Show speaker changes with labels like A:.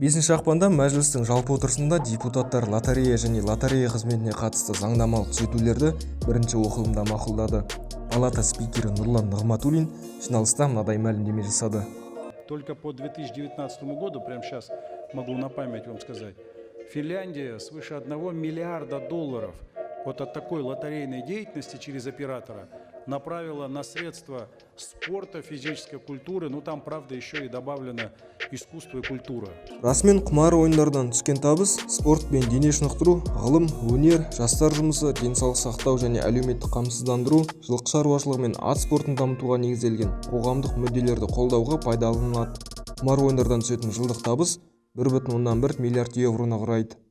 A: Бесінші ақпанда мәжілістің жалпы отырысында депутаттар лотерея және лотерея қызметіне қатысты заңнамалық түзетулерді бірінші оқылымда мақұлдады. Палата спикері Нұрлан Нығматуллин жиналыста мынадай мәлімдеме жасады.
B: Только по 2019 году, прямо сейчас могу на память вам сказать, Финляндия свыше $1 миллиарда вот от такой лотерейной деятельности через оператора направила на средства спорта, физической культуры, там, правда, еще и добавлено искусство и культура.
A: Расымен құмар ойындардан түскен табыс спорт пен дене шынықтыру, ғылым, өнер, жастар жұмысы, денсаулық сақтау және әлеуметтік қамсыздандыру, жылқы шаруашылығы мен ат спортын дамытуға негізделген қоғамдық мүдделерді қолдауға пайдаланылады. Құмар ойындардан түсетін жылдық табыс 1,1 миллиард евроны құрайды.